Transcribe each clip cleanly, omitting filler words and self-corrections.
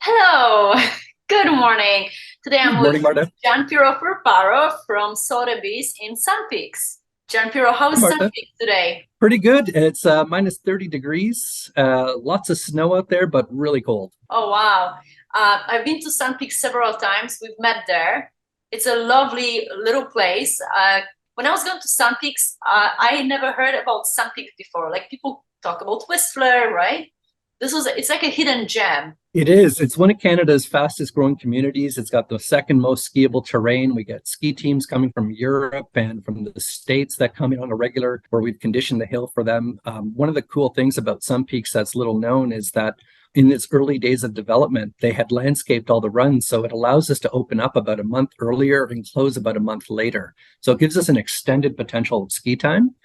Hello, good morning. Today Good I'm with morning, Marta. Gianpiero Furfaro from Sotheby's in Sunpeaks. Gianpiero, Hey, how's Marta. Sunpeaks today? Pretty good. It's minus 30 degrees. Lots of snow out there, but really cold. Oh, wow. I've been to Sunpeaks several times. We've met there. It's a lovely little place. When I was going to Sunpeaks, I never heard about Sunpeaks before. Like people talk about Whistler, right? It's like a hidden gem. It is. It's one of Canada's fastest growing communities. It's got the second most skiable terrain. We get ski teams coming from Europe and from the States that come in on a regular, where we've conditioned the hill for them. One of the cool things about Sun Peaks that's little known is that in its early days of development, they had landscaped all the runs. So it allows us to open up about a month earlier and close about a month later. So it gives us an extended potential of ski time.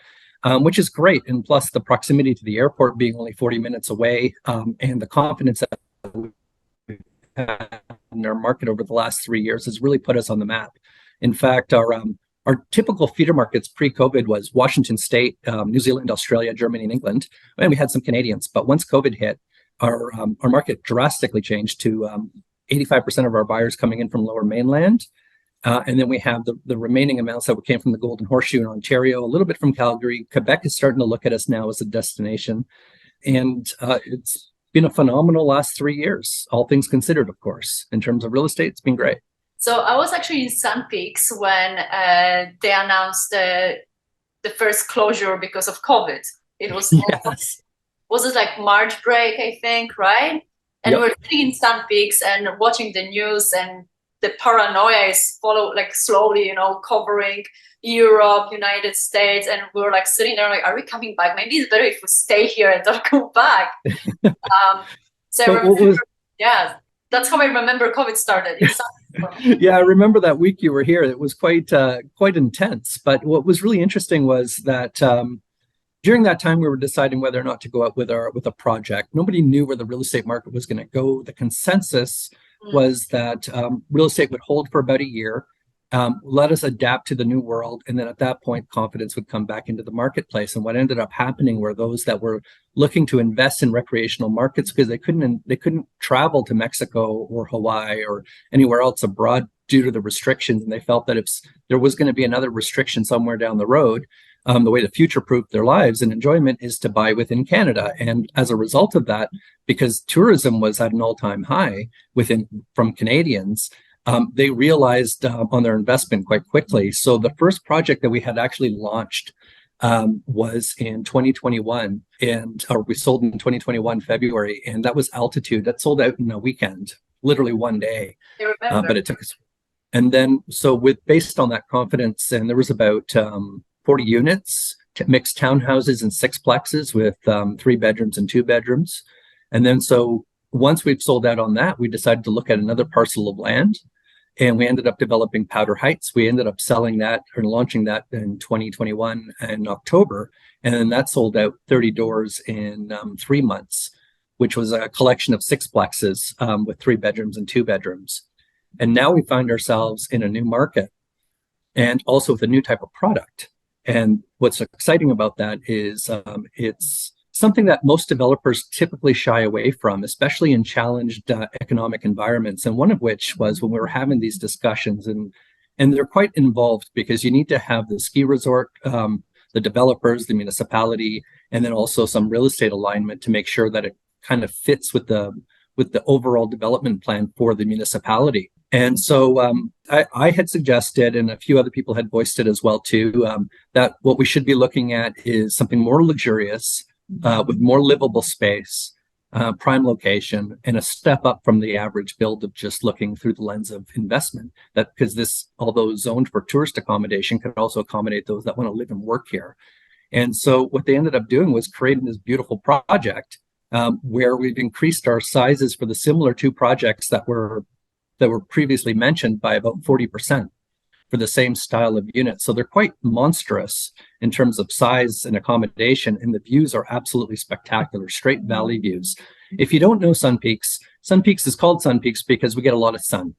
Which is great. And plus the proximity to the airport being only 40 minutes away, and the confidence that we've had in our market over the last 3 years has really put us on the map. In fact, our typical feeder markets pre-COVID was Washington State, New Zealand, Australia, Germany, and England, and we had some Canadians. But once COVID hit, our market drastically changed to 85% of our buyers coming in from Lower Mainland. And then we have the remaining amounts that came from the Golden Horseshoe in Ontario, a little bit from Calgary. Quebec is starting to look at us now as a destination. And it's been a phenomenal last 3 years, all things considered, of course. In terms of real estate, it's been great. So I was actually in Sun Peaks when they announced the first closure because of COVID. It was Yes. was it like March break, I think, right? And Yep. we're sitting in Sun Peaks and watching the news, and the paranoia is slowly, covering Europe, United States, and we're like sitting there like, are we coming back? Maybe it's better if we stay here and don't go back. So I But what remember, was yeah, that's how I remember COVID started. Yeah, I remember that week you were here. It was quite intense. But what was really interesting was that during that time we were deciding whether or not to go out with a project. Nobody knew where the real estate market was going to go. The consensus was that real estate would hold for about a year, let us adapt to the new world, and then at that point, confidence would come back into the marketplace. And what ended up happening were those that were looking to invest in recreational markets because they couldn't travel to Mexico or Hawaii or anywhere else abroad due to the restrictions, and they felt that if there was going to be another restriction somewhere down the road, the way to future-proof their lives and enjoyment is to buy within Canada. And as a result of that, because tourism was at an all-time high from Canadians, they realized on their investment quite quickly. So the first project that we had actually launched was in 2021, or we sold in 2021 February, and that was Altitude. That sold out in a weekend, literally one day. But it took us. And then, based on that confidence, and there was about 40 units, mixed townhouses and sixplexes with 3 bedrooms and 2 bedrooms. And then, so once we'd sold out on that, we decided to look at another parcel of land, and we ended up developing Powder Heights. We ended up selling that or launching that in 2021 in October. And then that sold out 30 doors in 3 months, which was a collection of sixplexes with 3 bedrooms and 2 bedrooms. And now we find ourselves in a new market and also with a new type of product. And what's exciting about that is it's something that most developers typically shy away from, especially in challenged economic environments. And one of which was when we were having these discussions, and they're quite involved because you need to have the ski resort, the developers, the municipality, and then also some real estate alignment to make sure that it kind of fits with the overall development plan for the municipality. And so I had suggested, and a few other people had voiced it as well too, that what we should be looking at is something more luxurious, with more livable space, prime location, and a step up from the average build of just looking through the lens of investment. That because this, although zoned for tourist accommodation, can also accommodate those that want to live and work here. And so what they ended up doing was creating this beautiful project where we've increased our sizes for the similar 2 projects that were previously mentioned by about 40% for the same style of unit. So they're quite monstrous in terms of size and accommodation, and the views are absolutely spectacular, straight valley views. If you don't know Sun Peaks is called Sun Peaks because we get a lot of sun,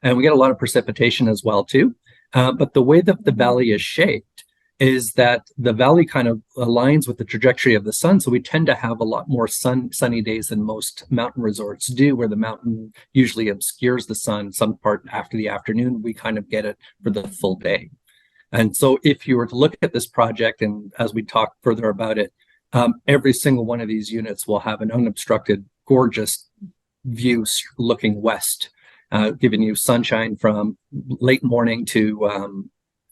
and we get a lot of precipitation as well too. But the way that the valley is shaped is that the valley kind of aligns with the trajectory of the sun. So we tend to have a lot more sunny days than most mountain resorts do, where the mountain usually obscures the sun some part after the afternoon. We kind of get it for the full day. And so if you were to look at this project, and as we talk further about it, every single one of these units will have an unobstructed, gorgeous view looking west, giving you sunshine from late morning to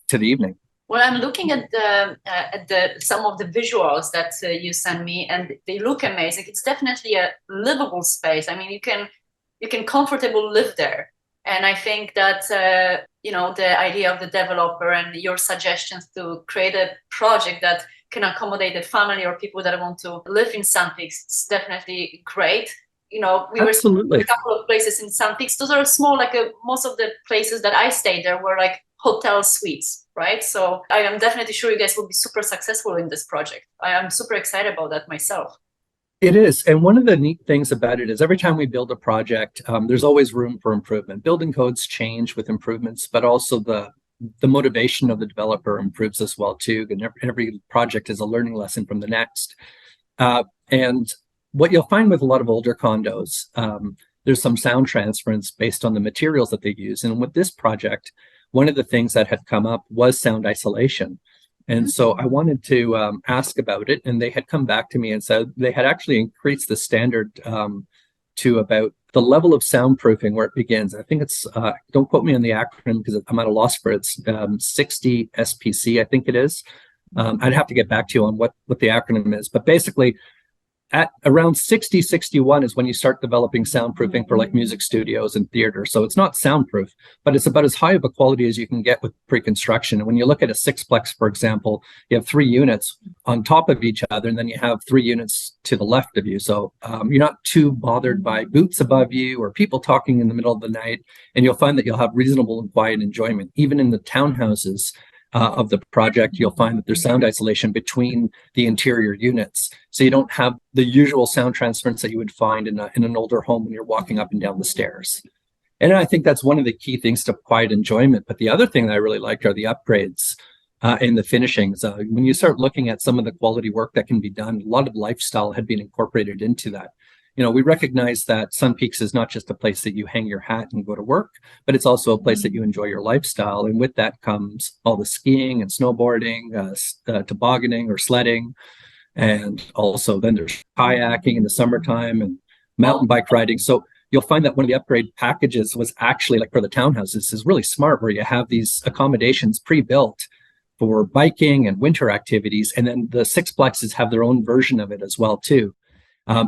the evening. Well, I'm looking at the some of the visuals that you sent me, and they look amazing. It's definitely a livable space. I mean, you can comfortably live there. And I think that you know, the idea of the developer and your suggestions to create a project that can accommodate a family or people that want to live in sunpeaks, it's definitely great. You know, we Absolutely. were a couple of places in sunpeaks. Those are small, like most of the places that I stayed there were like hotel suites, right? So I am definitely sure you guys will be super successful in this project. I am super excited about that myself. It is. And one of the neat things about it is every time we build a project, there's always room for improvement. Building codes change with improvements, but also the motivation of the developer improves as well too. And every project is a learning lesson from the next. And what you'll find with a lot of older condos, there's some sound transference based on the materials that they use. And with this project, one of the things that had come up was sound isolation. And so I wanted to ask about it, and they had come back to me and said they had actually increased the standard to about the level of soundproofing where it begins. I think it's, don't quote me on the acronym because I'm at a loss for it. It's 60 SPC, I think it is. I'd have to get back to you on what the acronym is, but basically at around 60, 61 is when you start developing soundproofing for like music studios and theater. So it's not soundproof, but it's about as high of a quality as you can get with pre-construction. And when you look at a sixplex, for example, you have 3 units on top of each other, and then you have 3 units to the left of you. So you're not too bothered by boots above you or people talking in the middle of the night. And you'll find that you'll have reasonable and quiet enjoyment. Even in the townhouses of the project, you'll find that there's sound isolation between the interior units. So you don't have the usual sound transference that you would find in an older home when you're walking up and down the stairs. And I think that's one of the key things to quiet enjoyment. But the other thing that I really liked are the upgrades and the finishings. When you start looking at some of the quality work that can be done, a lot of lifestyle had been incorporated into that. You know, we recognize that Sun Peaks is not just a place that you hang your hat and go to work, but it's also a place that you enjoy your lifestyle. And with that comes all the skiing and snowboarding, tobogganing or sledding. And also then there's kayaking in the summertime and mountain bike riding. So you'll find that one of the upgrade packages was actually like for the townhouses is really smart, where you have these accommodations pre-built for biking and winter activities. And then the sixplexes have their own version of it as well too.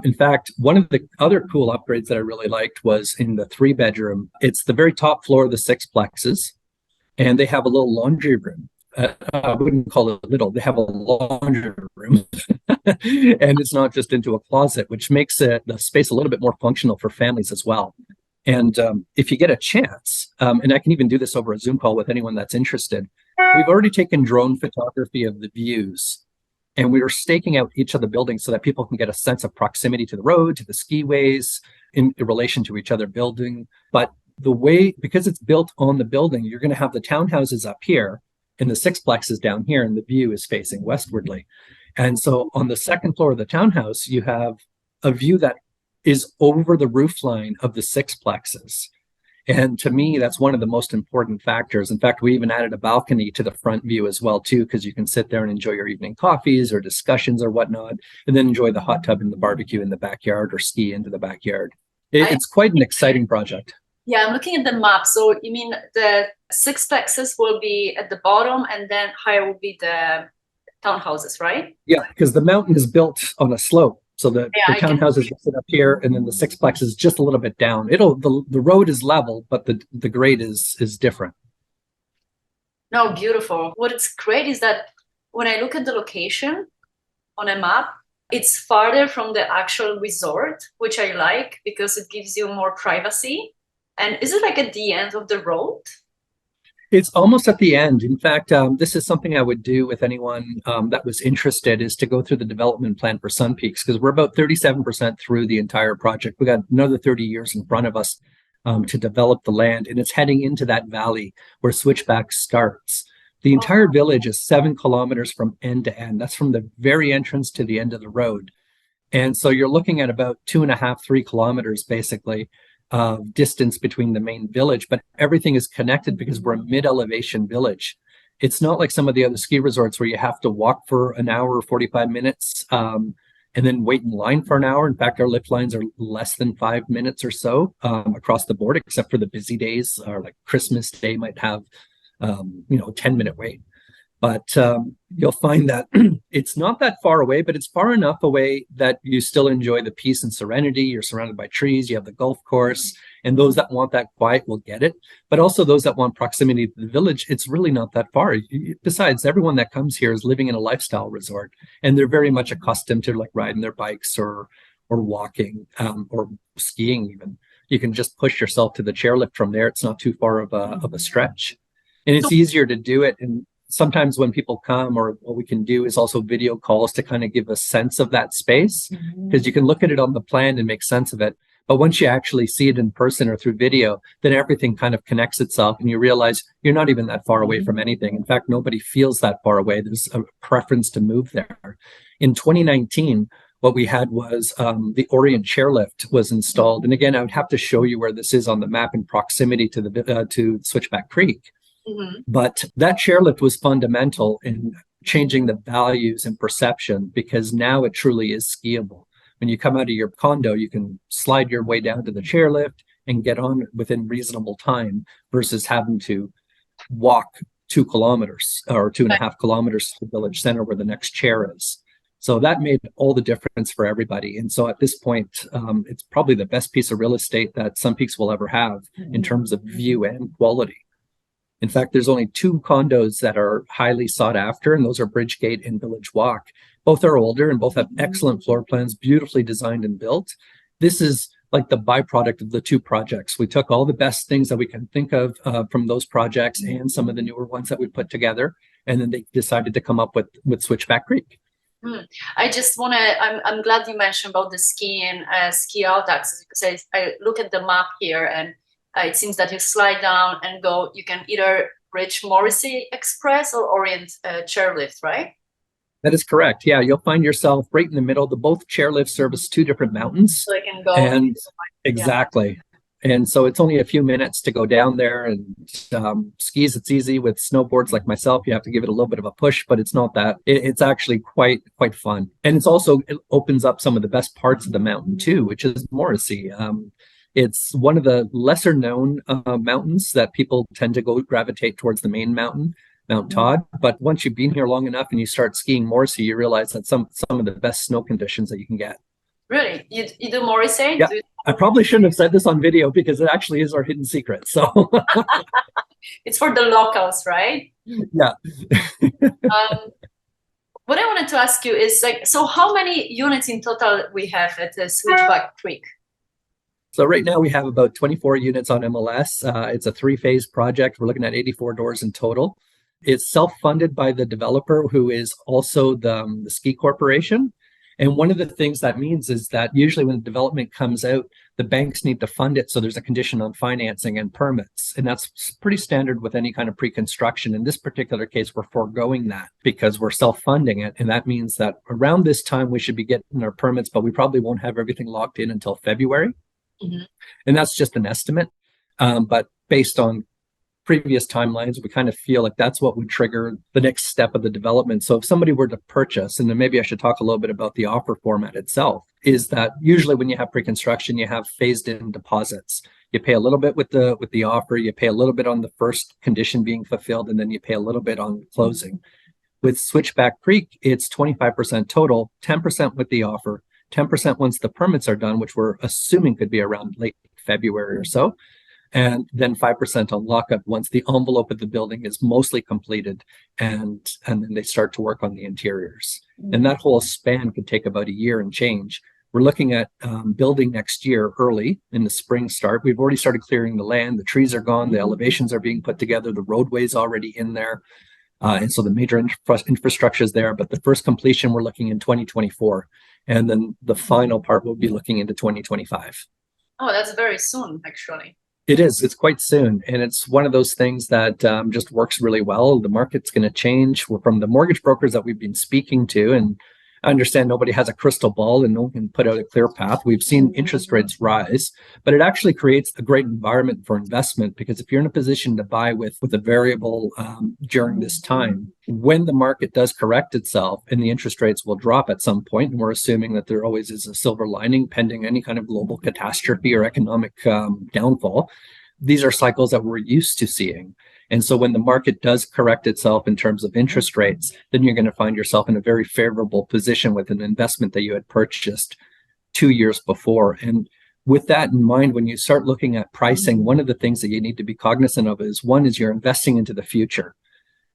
In fact, one of the other cool upgrades that I really liked was in the 3-bedroom. It's the very top floor of the sixplexes, and they have a little laundry room. I wouldn't call it little. They have a laundry room, and it's not just into a closet, which makes the space a little bit more functional for families as well. And if you get a chance, and I can even do this over a Zoom call with anyone that's interested, we've already taken drone photography of the views. And we were staking out each of the buildings so that people can get a sense of proximity to the road, to the skiways, in relation to each other building. But the way, because it's built on the building, you're going to have the townhouses up here and the sixplexes down here, and the view is facing westwardly. And so on the second floor of the townhouse, you have a view that is over the roof line of the sixplexes. And to me, that's one of the most important factors. In fact, we even added a balcony to the front view as well, too, because you can sit there and enjoy your evening coffees or discussions or whatnot, and then enjoy the hot tub and the barbecue in the backyard or ski into the backyard. It's quite an exciting project. Yeah, I'm looking at the map. So you mean the sixplexes will be at the bottom and then higher will be the townhouses, right? Yeah, because the mountain is built on a slope. So the townhouses sit up here, and then the sixplex is just a little bit down. The road is level, but the grade is different. No, beautiful. What is great is that when I look at the location on a map, it's farther from the actual resort, which I like because it gives you more privacy. And is it like at the end of the road? It's almost at the end. In fact, this is something I would do with anyone that was interested, is to go through the development plan for Sun Peaks, because we're about 37% through the entire project. We got another 30 years in front of us to develop the land, and it's heading into that valley where Switchback starts. The entire village is 7 kilometers from end to end. That's from the very entrance to the end of the road. And so you're looking at about 2.5, 3 kilometers basically distance between the main village, but everything is connected because we're a mid-elevation village. It's not like some of the other ski resorts where you have to walk for an hour or 45 minutes and then wait in line for an hour. In fact, our lift lines are less than 5 minutes or so across the board, except for the busy days, or like Christmas Day might have, 10-minute wait. But you'll find that it's not that far away, but it's far enough away that you still enjoy the peace and serenity. You're surrounded by trees, you have the golf course, and those that want that quiet will get it. But also those that want proximity to the village, it's really not that far. Besides, everyone that comes here is living in a lifestyle resort, and they're very much accustomed to like riding their bikes or walking or skiing even. You can just push yourself to the chairlift from there. It's not too far of a stretch. And it's easier to do it. And sometimes when people come, or what we can do is also video calls to kind of give a sense of that space, because you can look at it on the plan and make sense of it. But once you actually see it in person or through video, then everything kind of connects itself and you realize you're not even that far away from anything. In fact, nobody feels that far away. There's a preference to move there. In 2019, what we had was the Orient chairlift was installed. And again, I would have to show you where this is on the map in proximity to the to Switchback Creek. But that chairlift was fundamental in changing the values and perception, because now it truly is skiable. When you come out of your condo, you can slide your way down to the chairlift and get on within reasonable time versus having to walk 2 kilometers or 2.5 kilometers to the village center where the next chair is. So that made all the difference for everybody. And so at this point, it's probably the best piece of real estate that Sunpeaks will ever have in terms of view and quality. In fact, there's only 2 condos that are highly sought after, and those are Bridgegate and Village Walk. Both are older and both have excellent floor plans, beautifully designed and built. This is like the byproduct of the 2 projects. We took all the best things that we can think of from those projects and some of the newer ones that we put together, and then they decided to come up with Switchback Creek. I just want to, I'm glad you mentioned about the ski out access, because I look at the map here, and it seems that you slide down and go, you can either reach Morrissey Express or Orient chairlift, right? That is correct. Yeah, you'll find yourself right in the middle. Both chairlifts service 2 different mountains. So I can go. And exactly. And so it's only a few minutes to go down there, and skis, it's easy. With snowboards like myself, you have to give it a little bit of a push, but it's not that. It's actually quite fun. And it opens up some of the best parts of the mountain too, which is Morrissey. It's one of the lesser known mountains that people tend to gravitate towards the main mountain, Mount Todd. But once you've been here long enough and you start skiing Morrissey, you realize that some of the best snow conditions that you can get. Really? You do Morrissey? Yeah. I probably shouldn't have said this on video because it actually is our hidden secret. So it's for the locals, right? Yeah. What I wanted to ask you is, so how many units in total we have at the Switchback Creek? So right now we have about 24 units on MLS. It's a 3-phase project. We're looking at 84 doors in total. It's self-funded by the developer, who is also the ski corporation. And one of the things that means is that usually when the development comes out, the banks need to fund it. So there's a condition on financing and permits. And that's pretty standard with any kind of pre-construction. In this particular case, we're foregoing that because we're self-funding it. And that means that around this time, we should be getting our permits, but we probably won't have everything locked in until February. And that's just an estimate. But based on previous timelines, we kind of feel like that's what would trigger the next step of the development. So if somebody were to purchase, and then maybe I should talk a little bit about the offer format itself, is that usually when you have pre-construction, you have phased in deposits. You pay a little bit with the offer, you pay a little bit on the first condition being fulfilled, and then you pay a little bit on closing. With Switchback Creek, it's 25% total, 10% with the offer, 10% once the permits are done, which we're assuming could be around late February or so. And then 5% on lockup once the envelope of the building is mostly completed, and then they start to work on the interiors. And that whole span could take about a year and change. We're looking at building next year early in the spring start. We've already started clearing the land. The trees are gone. The elevations are being put together. The roadway's already in there. And so the major infrastructure is there. But the first completion, we're looking in 2024. And then the final part will be looking into 2025. Oh, that's very soon, actually. It is. It's quite soon. And it's one of those things that just works really well. The market's going to change. From the mortgage brokers that we've been speaking to, and I understand nobody has a crystal ball and no one can put out a clear path. We've seen interest rates rise, but it actually creates a great environment for investment, because if you're in a position to buy with a variable during this time, when the market does correct itself and the interest rates will drop at some point, and we're assuming that there always is a silver lining pending any kind of global catastrophe or economic downfall, these are cycles that we're used to seeing. And so when the market does correct itself in terms of interest rates, then you're going to find yourself in a very favorable position with an investment that you had purchased 2 years before. And with that in mind, when you start looking at pricing, one of the things that you need to be cognizant of is, one is you're investing into the future.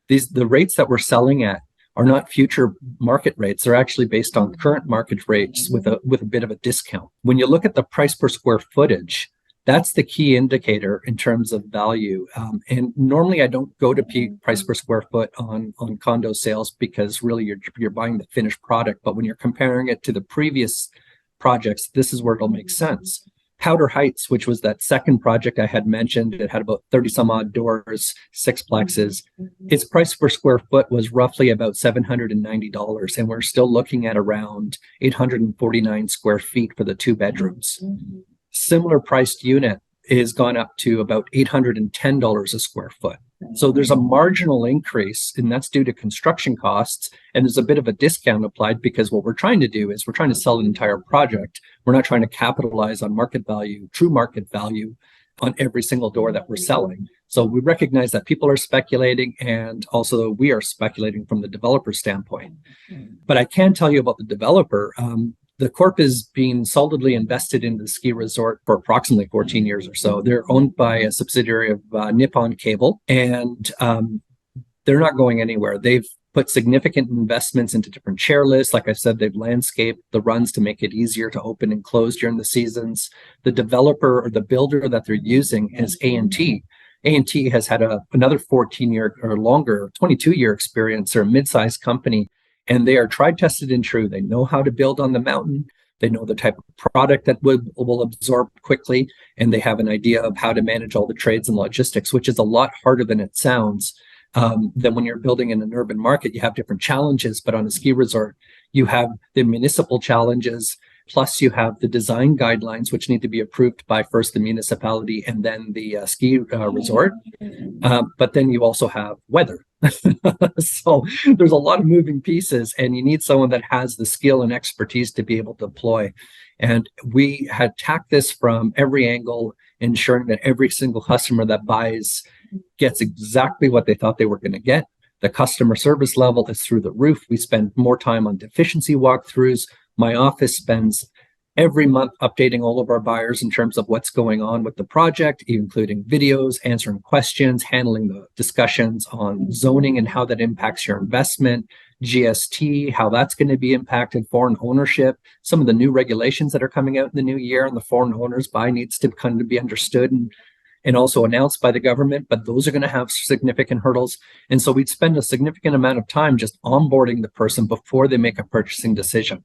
The rates that we're selling at are not future market rates. They're actually based on current market rates with a bit of a discount. When you look at the price per square footage, that's the key indicator in terms of value. And normally I don't go to price per square foot on condo sales, because really you're buying the finished product. But when you're comparing it to the previous projects, this is where it'll make sense. Powder Heights, which was that second project I had mentioned, it had about 30 some odd doors, 6 plexes. Its price per square foot was roughly about $790. And we're still looking at around 849 square feet for the 2 bedrooms. Similar priced unit is gone up to about $810 a square foot. So there's a marginal increase, and that's due to construction costs. And there's a bit of a discount applied, because what we're trying to do is we're trying to sell an entire project. We're not trying to capitalize on market value, true market value, on every single door that we're selling. So we recognize that people are speculating, and also we are speculating from the developer standpoint. But I can tell you about the developer. The corp is being solidly invested in the ski resort for approximately 14 years or so. They're owned by a subsidiary of Nippon Cable, and they're not going anywhere. They've put significant investments into different chairlifts. Like I said, they've landscaped the runs to make it easier to open and close during the seasons. The developer or the builder that they're using is A&T. A&T has had another 14-year or longer, 22-year experience. They're a mid-sized company. And they are tried, tested, and true. They know how to build on the mountain. They know the type of product that will absorb quickly. And they have an idea of how to manage all the trades and logistics, which is a lot harder than it sounds. Than when you're building in an urban market, you have different challenges. But on a ski resort, you have the municipal challenges. Plus, you have the design guidelines, which need to be approved by first the municipality and then the ski resort. But then you also have weather. So there's a lot of moving pieces, and you need someone that has the skill and expertise to be able to deploy. And we had tacked this from every angle, ensuring that every single customer that buys gets exactly what they thought they were going to get. The customer service level is through the roof. We spend more time on deficiency walkthroughs. My office spends every month updating all of our buyers in terms of what's going on with the project, including videos, answering questions, handling the discussions on zoning and how that impacts your investment, GST, how that's going to be impacted, foreign ownership, some of the new regulations that are coming out in the new year, and the foreign owners buy needs to kind of be understood and also announced by the government, but those are going to have significant hurdles. And so we'd spend a significant amount of time just onboarding the person before they make a purchasing decision.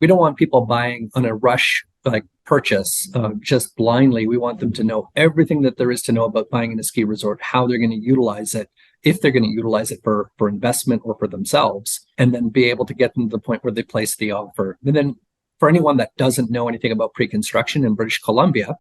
We don't want people buying on a rush like purchase just blindly. We want them to know everything that there is to know about buying in a ski resort, how they're going to utilize it, if they're going to utilize it for investment or for themselves, and then be able to get them to the point where they place the offer. And then for anyone that doesn't know anything about pre-construction in British Columbia,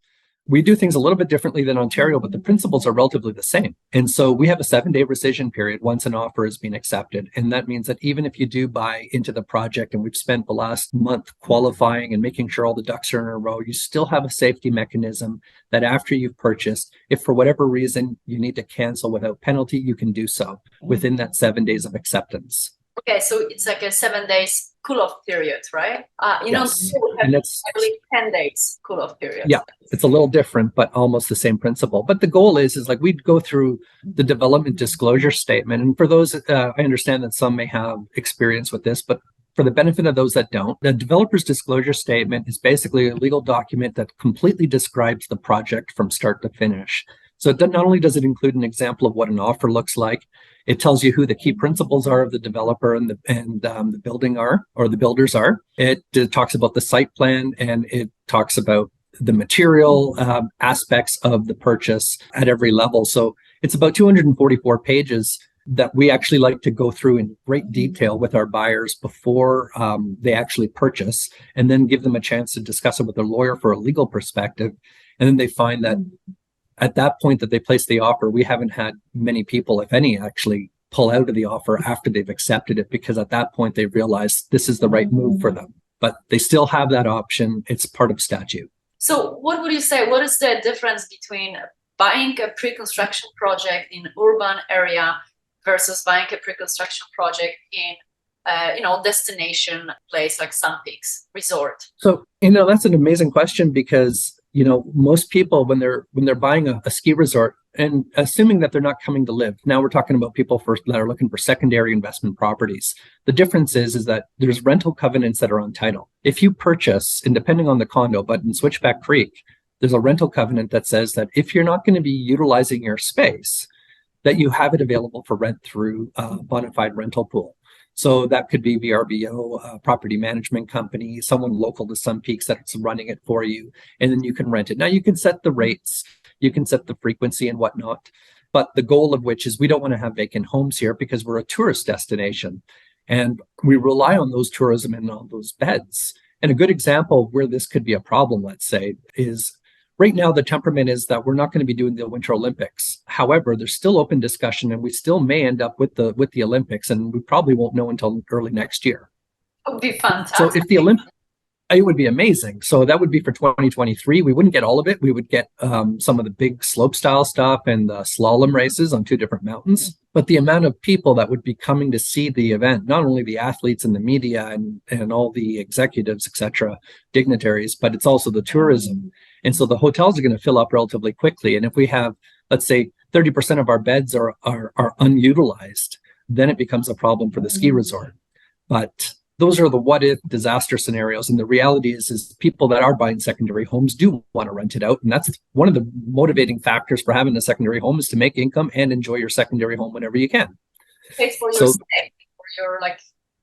we do things a little bit differently than Ontario, but the principles are relatively the same. And so we have a 7-day rescission period once an offer has been accepted. And that means that even if you do buy into the project, and we've spent the last month qualifying and making sure all the ducks are in a row, you still have a safety mechanism that after you've purchased, if for whatever reason you need to cancel without penalty, you can do so within that 7 days of acceptance. Okay, so it's like a 7 days cool-off period, right? Yes. We have actually 10 days cool-off period. Yeah, it's a little different, but almost the same principle. But the goal is like we'd go through the development disclosure statement. And for those, I understand that some may have experience with this, but for the benefit of those that don't, the developer's disclosure statement is basically a legal document that completely describes the project from start to finish. So not only does it include an example of what an offer looks like, it tells you who the key principals are of the developer and the building are, or the builders are. It talks about the site plan, and it talks about the material aspects of the purchase at every level. So it's about 244 pages that we actually like to go through in great detail with our buyers before they actually purchase, and then give them a chance to discuss it with their lawyer for a legal perspective. And then they find that at that point that they place the offer, we haven't had many people, if any, actually pull out of the offer after they've accepted it, because at that point they realize this is the right move for them. But they still have that option. It's part of statute. So what would you say? What is the difference between buying a pre-construction project in urban area versus buying a pre-construction project in destination place like Sunpeaks Resort? So, that's an amazing question, because, most people when they're buying a ski resort, and assuming that they're not coming to live, now we're talking about people that are looking for secondary investment properties. The difference is that there's rental covenants that are on title. If you purchase, and depending on the condo, but in Switchback Creek, there's a rental covenant that says that if you're not going to be utilizing your space, that you have it available for rent through a bona fide rental pool. So that could be VRBO, a property management company, someone local to Sunpeaks that's running it for you, and then you can rent it. Now you can set the rates, you can set the frequency and whatnot, but the goal of which is we don't want to have vacant homes here, because we're a tourist destination and we rely on those tourism and on those beds. And a good example where this could be a problem, let's say, is right now, the temperament is that we're not going to be doing the Winter Olympics. However, there's still open discussion, and we still may end up with the Olympics, and we probably won't know until early next year. It would be fantastic. So if the Olympics, it would be amazing. So that would be for 2023. We wouldn't get all of it. We would get some of the big slope style stuff and the slalom races on 2 different mountains. But the amount of people that would be coming to see the event, not only the athletes and the media and all the executives, etc., dignitaries, but it's also the tourism. And so the hotels are going to fill up relatively quickly. And if we have, let's say, 30% of our beds are unutilized, then it becomes a problem for the ski resort. But those are the what if disaster scenarios. And the reality is people that are buying secondary homes do want to rent it out. And that's one of the motivating factors for having a secondary home, is to make income and enjoy your secondary home whenever you can. It's for your stay, for your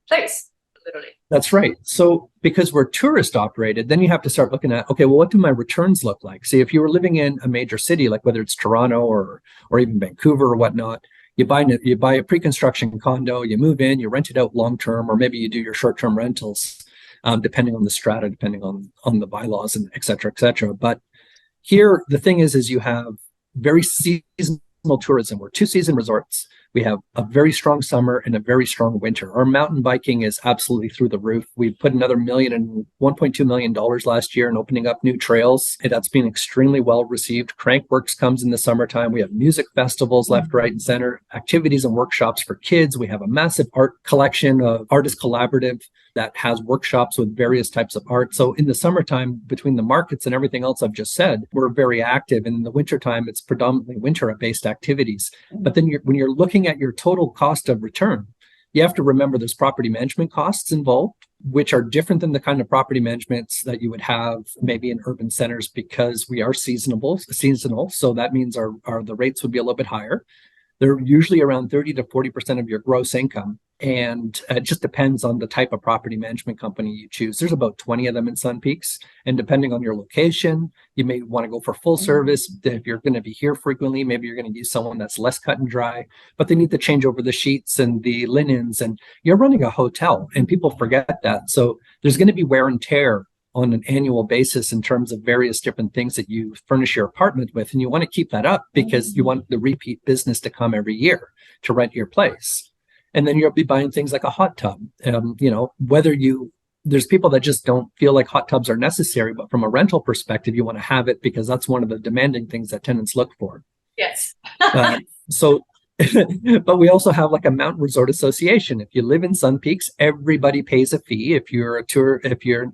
place, literally. That's right. So because we're tourist operated, then you have to start looking at, okay, well, what do my returns look like? See, if you were living in a major city, like whether it's Toronto or even Vancouver or whatnot, you buy a pre-construction condo, you move in, you rent it out long-term, or maybe you do your short-term rentals, depending on the strata, depending on the bylaws, and et cetera, et cetera. But here, the thing is you have very seasonal tourism. We're 2-season resorts. We have a very strong summer and a very strong winter. Our mountain biking is absolutely through the roof. We put another $1.2 million last year in opening up new trails. And that's been extremely well received. Crankworks comes in the summertime. We have music festivals left, right, and center, activities and workshops for kids. We have a massive art collection, of artist collaborative that has workshops with various types of art. So in the summertime, between the markets and everything else I've just said, we're very active. And in the wintertime, it's predominantly winter-based activities. But then when you're looking at your total cost of return, you have to remember there's property management costs involved, which are different than the kind of property managements that you would have maybe in urban centers, because we are seasonal. So that means the rates would be a little bit higher. They're usually around 30 to 40% of your gross income. And it just depends on the type of property management company you choose. There's about 20 of them in Sunpeaks. And depending on your location, you may want to go for full service. If you're going to be here frequently, maybe you're going to use someone that's less cut and dry, but they need to change over the sheets and the linens. And you're running a hotel, and people forget that. So there's going to be wear and tear on an annual basis in terms of various different things that you furnish your apartment with. And you want to keep that up because you want the repeat business to come every year to rent your place. And then you'll be buying things like a hot tub. There's people that just don't feel like hot tubs are necessary, but from a rental perspective, you want to have it because that's one of the demanding things that tenants look for. Yes. But we also have like a mountain resort association. If you live in Sunpeaks, everybody pays a fee. If you're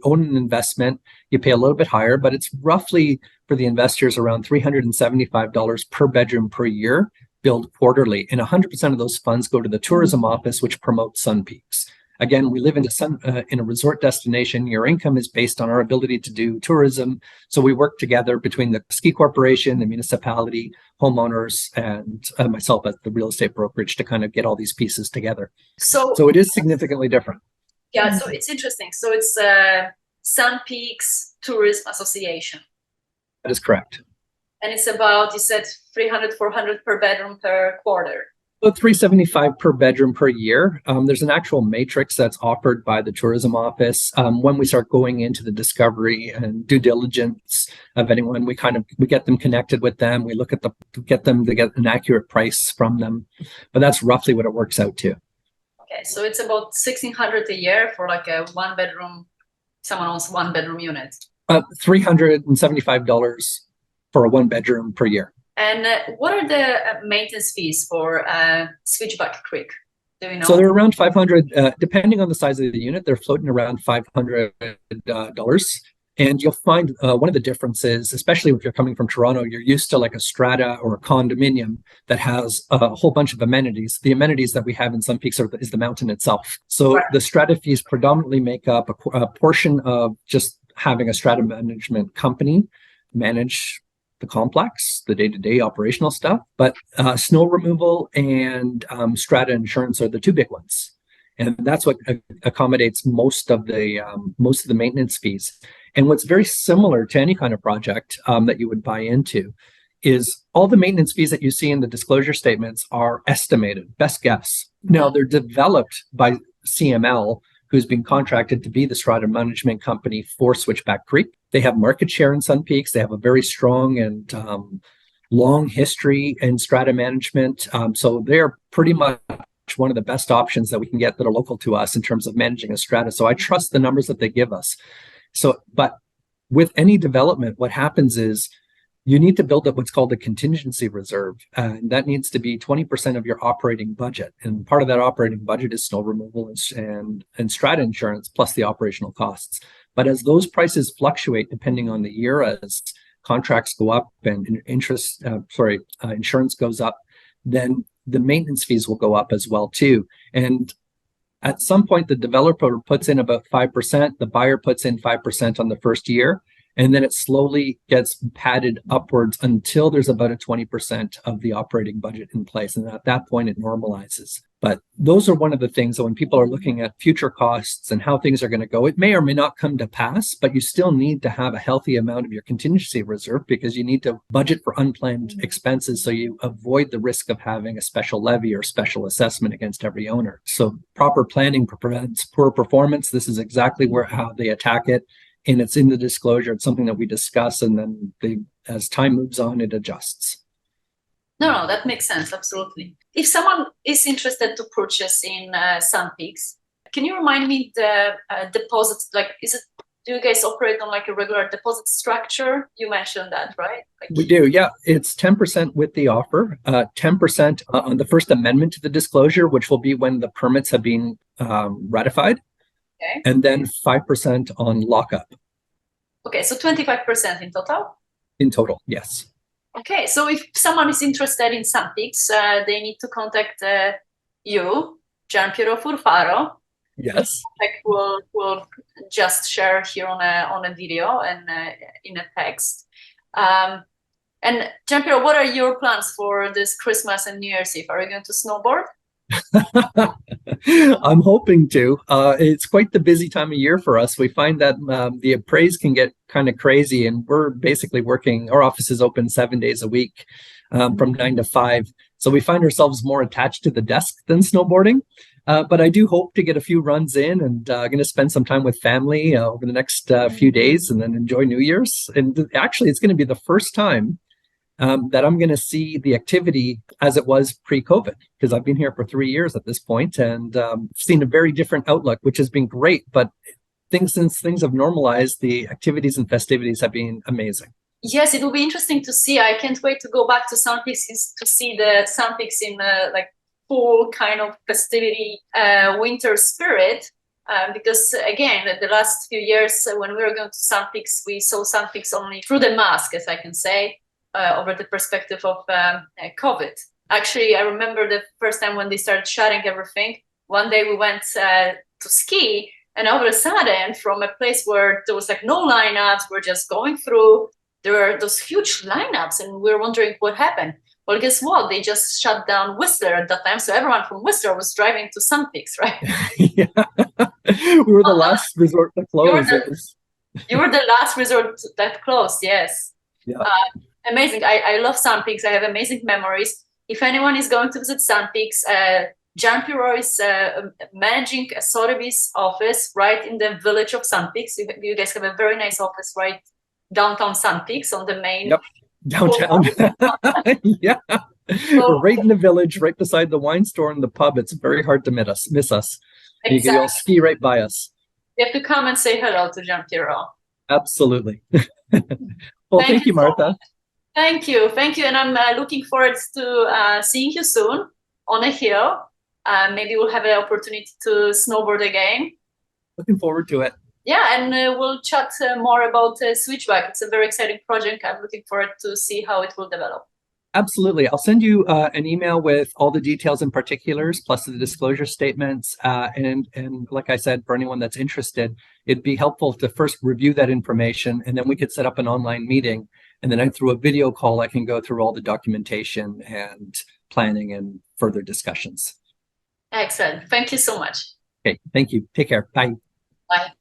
own an investment, you pay a little bit higher, but it's roughly for the investors around $375 per bedroom per year, billed quarterly. And 100% of those funds go to the tourism office, which promotes Sunpeaks. Again, we live in a resort destination. Your income is based on our ability to do tourism. So we work together between the ski corporation, the municipality, homeowners, and myself at the real estate brokerage to kind of get all these pieces together. So it is significantly different. Yeah, so it's interesting. So it's Sunpeaks Tourism Association. That is correct. And it's about, you said 300, 400 per bedroom per quarter. About 375 per bedroom per year. There's an actual matrix that's offered by the tourism office. When we start going into the discovery and due diligence of anyone, we get them connected with them. We look at get them to get an accurate price from them. But that's roughly what it works out to. Okay, so it's about 1,600 a year for like a one bedroom, someone owns one bedroom unit. $375 for a one bedroom per year. And what are the maintenance fees for Switchback Creek? Do we know? So they're around 500, depending on the size of the unit, they're floating around $500. And you'll find one of the differences, especially if you're coming from Toronto, you're used to like a strata or a condominium that has a whole bunch of amenities. The amenities that we have in Sun Peaks is the mountain itself. So the strata fees predominantly make up a portion of just having a strata management company manage the complex, the day-to-day operational stuff, but snow removal and strata insurance are the two big ones, and that's what accommodates most of the maintenance fees. And what's very similar to any kind of project that you would buy into is all the maintenance fees that you see in the disclosure statements are estimated, best guess. Now they're developed by CML, who's been contracted to be the strata management company for Switchback Creek. They have market share in Sun Peaks. They have a very strong and long history in strata management. So they're pretty much one of the best options that we can get that are local to us in terms of managing a strata. So I trust the numbers that they give us. So, but with any development, what happens is you need to build up what's called a contingency reserve. And that needs to be 20% of your operating budget. And part of that operating budget is snow removal and strata insurance, plus the operational costs. But as those prices fluctuate, depending on the year, as contracts go up and insurance goes up, then the maintenance fees will go up as well too. And at some point, the developer puts in about 5%, the buyer puts in 5% on the first year, and then it slowly gets padded upwards until there's about a 20% of the operating budget in place. And at that point, it normalizes. But those are one of the things that when people are looking at future costs and how things are going to go, it may or may not come to pass, but you still need to have a healthy amount of your contingency reserve because you need to budget for unplanned expenses so you avoid the risk of having a special levy or special assessment against every owner. So proper planning prevents poor performance. This is exactly how they attack it. And it's in the disclosure. It's something that we discuss, and then as time moves on, it adjusts. No, that makes sense. Absolutely. If someone is interested to purchase in Sun Peaks, can you remind me the deposits? Like, do you guys operate on like a regular deposit structure? You mentioned that, right? We do. Yeah. It's 10% with the offer, 10% on the first amendment to the disclosure, which will be when the permits have been ratified. Okay. And then 5% on lockup. Okay, so 25% in total? In total, yes. Okay, so if someone is interested in Sun Peaks, they need to contact you, Gianpiero Furfaro. Yes. We'll just share here on a video and in a text. And Gianpiero, what are your plans for this Christmas and New Year's Eve? Are you going to snowboard? I'm hoping to. It's quite the busy time of year for us. We find that the appraise can get kind of crazy, and we're basically working. Our office is open 7 days a week from 9 to 5. So we find ourselves more attached to the desk than snowboarding. But I do hope to get a few runs in, and going to spend some time with family over the next few days and then enjoy New Year's. And actually, it's going to be the first time that I'm going to see the activity as it was pre-COVID, because I've been here for 3 years at this point and seen a very different outlook, which has been great. But since things have normalized, the activities and festivities have been amazing. Yes, it will be interesting to see. I can't wait to go back to Sun Peaks to see the Sun Peaks in like full kind of festivity winter spirit. Because again, the last few years when we were going to Sun Peaks, we saw Sun Peaks only through the mask, as I can say. Over the perspective of COVID. Actually, I remember the first time when they started shutting everything. One day we went to ski, and all of a sudden, from a place where there was like no lineups, we're just going through, there were those huge lineups, and we were wondering what happened. Well, guess what? They just shut down Whistler at that time, so everyone from Whistler was driving to Sun Peaks, right? Yeah, we were the last resort to close. You were the last resort that closed, yes. Yeah. Amazing. I love Sun Peaks. I have amazing memories. If anyone is going to visit Sun Peaks, Gianpiero is managing a Sotheby's office right in the village of Sun Peaks. You guys have a very nice office right downtown Sun Peaks on the main. Yep. Downtown. Yeah. So, Right in the village, right beside the wine store and the pub. It's very hard to miss us. exactly. You'll ski right by us. You have to come and say hello to Gianpiero. Absolutely. Well, thank you, Marta. So much. Thank you. And I'm looking forward to seeing you soon on a hill. Maybe we'll have an opportunity to snowboard again. Looking forward to it. Yeah, and we'll chat more about Switchback. It's a very exciting project. I'm looking forward to see how it will develop. Absolutely. I'll send you an email with all the details and particulars, plus the disclosure statements. And like I said, for anyone that's interested, it'd be helpful to first review that information, and then we could set up an online meeting. And then through a video call, I can go through all the documentation and planning and further discussions. Excellent. Thank you so much. Okay. Thank you. Take care. Bye. Bye.